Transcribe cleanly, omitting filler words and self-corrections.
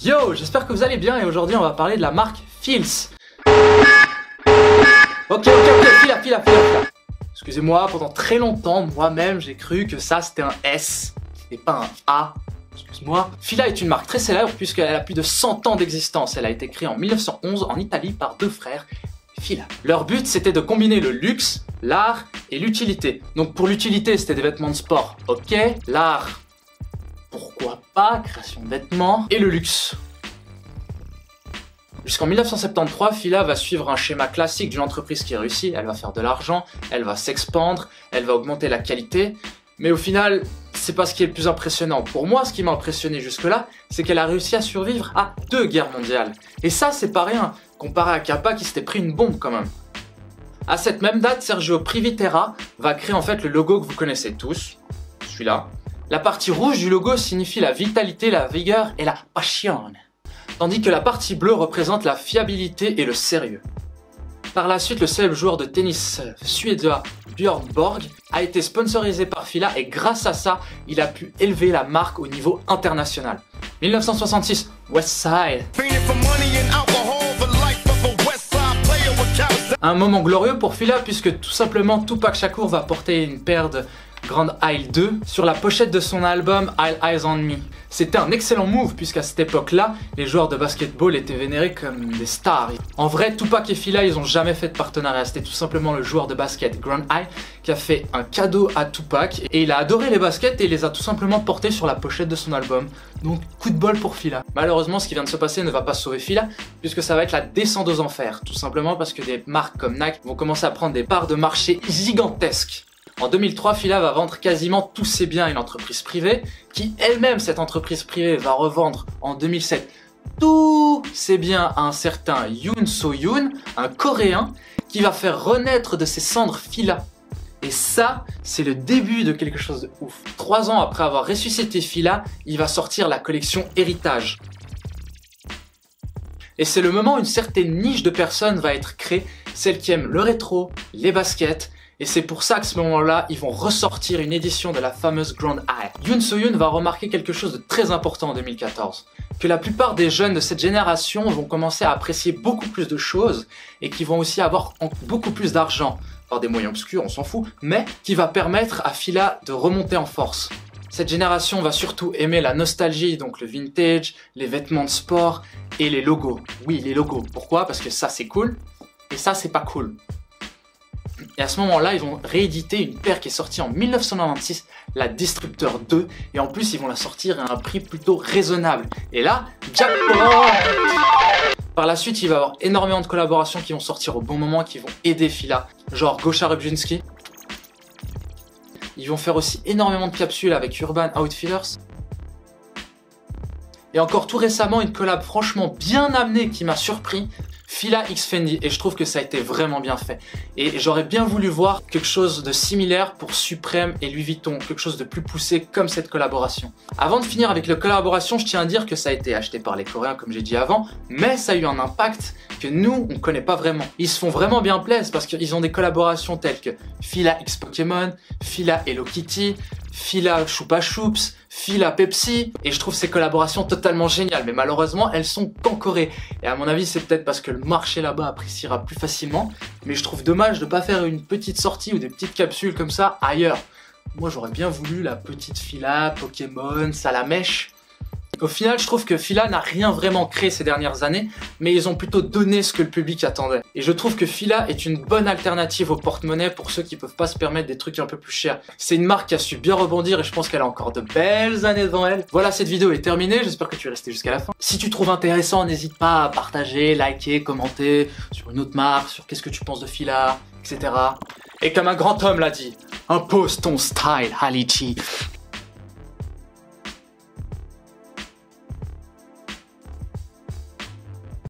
Yo, j'espère que vous allez bien et aujourd'hui on va parler de la marque Fils. Ok, Fila. Excusez-moi, pendant très longtemps, moi-même j'ai cru que ça c'était un S et pas un A. Excuse-moi. Fila est une marque très célèbre puisqu'elle a plus de 100 ans d'existence. Elle a été créée en 1911 en Italie par deux frères, Fila. Leur but c'était de combiner le luxe, l'art et l'utilité. Donc pour l'utilité c'était des vêtements de sport, ok. L'art, pourquoi pas, création de vêtements. Et le luxe. Jusqu'en 1973, Fila va suivre un schéma classique d'une entreprise qui réussit. Elle va faire de l'argent, elle va s'expandre, elle va augmenter la qualité. Mais au final, c'est pas ce qui est le plus impressionnant. Pour moi, ce qui m'a impressionné jusque-là, c'est qu'elle a réussi à survivre à 2 guerres mondiales. Et ça, c'est pas rien, comparé à Kappa qui s'était pris une bombe quand même. À cette même date, Sergio Privitera va créer en fait le logo que vous connaissez tous, celui-là. La partie rouge du logo signifie la vitalité, la vigueur et la passion. Tandis que la partie bleue représente la fiabilité et le sérieux. Par la suite, le célèbre joueur de tennis suédois Björn Borg a été sponsorisé par Fila et grâce à ça, il a pu élever la marque au niveau international. 1966, Westside. Un moment glorieux pour Fila puisque tout simplement Tupac Shakur va porter une paire de Grand Isle 2 sur la pochette de son album All Eyes on Me. C'était un excellent move puisqu'à cette époque-là, les joueurs de basketball étaient vénérés comme des stars. En vrai, Tupac et Fila, ils ont jamais fait de partenariat. C'était tout simplement le joueur de basket Grand Isle qui a fait un cadeau à Tupac et il a adoré les baskets et il les a tout simplement portés sur la pochette de son album. Donc coup de bol pour Fila. Malheureusement, ce qui vient de se passer ne va pas sauver Fila puisque ça va être la descente aux enfers. Tout simplement parce que des marques comme Nike vont commencer à prendre des parts de marché gigantesques. En 2003, Fila va vendre quasiment tous ses biens à une entreprise privée, qui elle-même, cette entreprise privée, va revendre en 2007 tous ses biens à un certain Yoon So-yoon, un Coréen, qui va faire renaître de ses cendres Fila. Et ça, c'est le début de quelque chose de ouf. 3 ans après avoir ressuscité Fila, il va sortir la collection Héritage. Et c'est le moment où une certaine niche de personnes va être créée, celles qui aiment le rétro, les baskets. Et c'est pour ça qu'à ce moment-là, ils vont ressortir une édition de la fameuse Grand Isle. Yoon So-yoon va remarquer quelque chose de très important en 2014. Que la plupart des jeunes de cette génération vont commencer à apprécier beaucoup plus de choses et qui vont aussi avoir beaucoup plus d'argent. Par des moyens obscurs, on s'en fout, mais qui va permettre à Fila de remonter en force. Cette génération va surtout aimer la nostalgie, donc le vintage, les vêtements de sport et les logos. Oui, les logos. Pourquoi? Parce que ça c'est cool et ça c'est pas cool. Et à ce moment-là, ils vont rééditer une paire qui est sortie en 1996, la Disruptor 2, et en plus, ils vont la sortir à un prix plutôt raisonnable. Et là, jackpot! Par la suite, il va y avoir énormément de collaborations qui vont sortir au bon moment, qui vont aider Fila, genre Gosha Rubczynski. Ils vont faire aussi énormément de capsules avec Urban Outfitters. Et encore tout récemment, une collab franchement bien amenée qui m'a surpris, Fila x Fendi, et je trouve que ça a été vraiment bien fait. Et j'aurais bien voulu voir quelque chose de similaire pour Supreme et Louis Vuitton, quelque chose de plus poussé comme cette collaboration. Avant de finir avec la collaboration, je tiens à dire que ça a été acheté par les Coréens comme j'ai dit avant, mais ça a eu un impact que nous, on connaît pas vraiment. Ils se font vraiment bien plaisir parce qu'ils ont des collaborations telles que Fila x Pokémon, Fila Hello Kitty, Fila Chupa Chups, Fila Pepsi, et je trouve ces collaborations totalement géniales, mais malheureusement elles sont qu'en Corée, et à mon avis c'est peut-être parce que le marché là-bas appréciera plus facilement, mais je trouve dommage de pas faire une petite sortie ou des petites capsules comme ça ailleurs. Moi j'aurais bien voulu la petite Fila, Pokémon, Salamèche. Au final, je trouve que Fila n'a rien vraiment créé ces dernières années, mais ils ont plutôt donné ce que le public attendait. Et je trouve que Fila est une bonne alternative au porte-monnaie pour ceux qui peuvent pas se permettre des trucs un peu plus chers. C'est une marque qui a su bien rebondir et je pense qu'elle a encore de belles années devant elle. Voilà, cette vidéo est terminée, j'espère que tu es resté jusqu'à la fin. Si tu trouves intéressant, n'hésite pas à partager, liker, commenter sur une autre marque, sur qu'est-ce que tu penses de Fila, etc. Et comme un grand homme l'a dit, impose ton style, Halichi.